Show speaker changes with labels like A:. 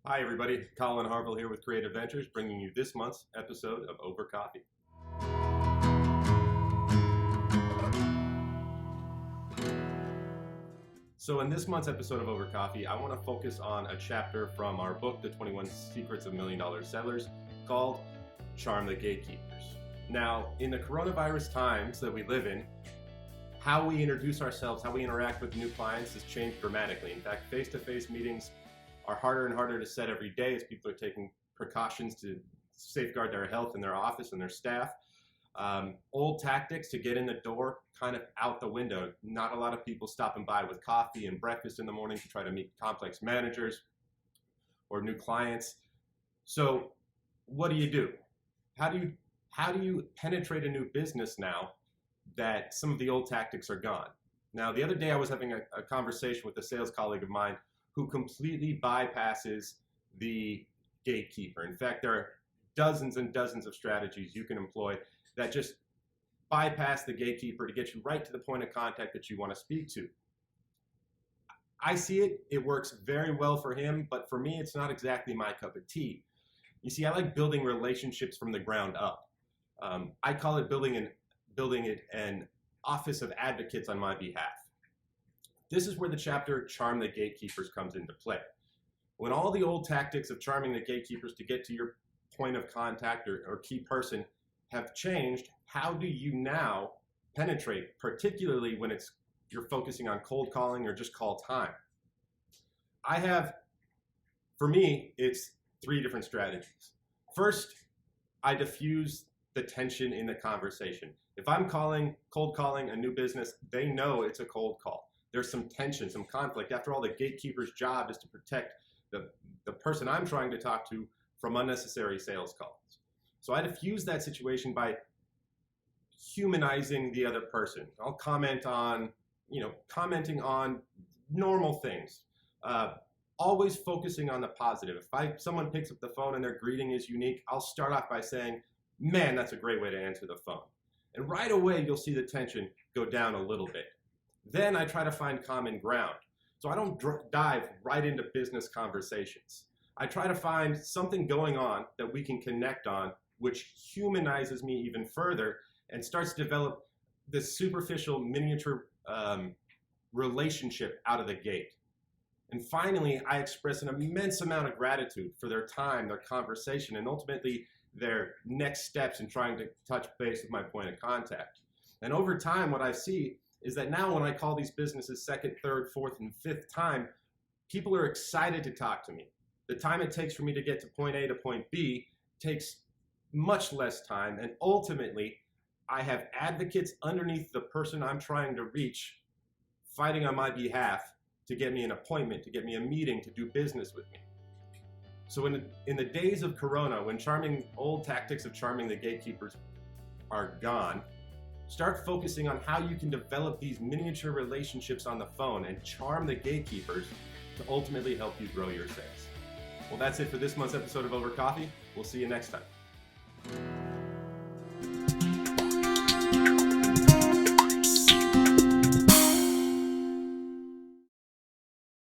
A: Hi everybody, Colin Harville here with Creative Ventures, bringing you this month's episode of Over Coffee. So in this month's episode of Over Coffee, I want to focus on a chapter from our book, The 21 Secrets of $1 Million Sellers, called Charm the Gatekeepers. Now, in the coronavirus times that we live in, how we introduce ourselves, how we interact with new clients has changed dramatically. In fact, face-to-face meetings are harder and harder to set every day as people are taking precautions to safeguard their health in their office and their staff. Old tactics to get in the door, kind of out the window. Not a lot of people stopping by with coffee and breakfast in the morning to try to meet complex managers or new clients. So what do? How do you penetrate a new business now that some of the old tactics are gone? Now, the other day I was having a conversation with a sales colleague of mine who completely bypasses the gatekeeper. In fact, there are dozens and dozens of strategies you can employ that just bypass the gatekeeper to get you right to the point of contact that you want to speak to. I see it, it works very well for him, but for me, it's not exactly my cup of tea. You see, I like building relationships from the ground up. I call it building an office of advocates on my behalf. This is where the chapter Charm the Gatekeepers comes into play. When all the old tactics of charming the gatekeepers to get to your point of contact or key person have changed, how do you now penetrate, particularly when you're focusing on cold calling or just call time? For me, it's 3 different strategies. First, I diffuse the tension in the conversation. If I'm cold calling a new business, they know it's a cold call. There's some tension, some conflict. After all, the gatekeeper's job is to protect the person I'm trying to talk to from unnecessary sales calls. So I diffuse that situation by humanizing the other person. I'll commenting on normal things. Always focusing on the positive. If someone picks up the phone and their greeting is unique, I'll start off by saying, "Man, that's a great way to answer the phone." And right away, you'll see the tension go down a little bit. Then I try to find common ground. So I don't dive right into business conversations. I try to find something going on that we can connect on, which humanizes me even further and starts to develop this superficial miniature relationship out of the gate. And finally, I express an immense amount of gratitude for their time, their conversation, and ultimately their next steps in trying to touch base with my point of contact. And over time, what I see is that now when I call these businesses second, third, fourth, and fifth time, people are excited to talk to me. The time it takes for me to get to point A to point B takes much less time, and ultimately, I have advocates underneath the person I'm trying to reach fighting on my behalf to get me an appointment, to get me a meeting, to do business with me. So in the days of Corona, when old tactics of charming the gatekeepers are gone, start focusing on how you can develop these miniature relationships on the phone and charm the gatekeepers to ultimately help you grow your sales. Well, that's it for this month's episode of Over Coffee. We'll see you next time.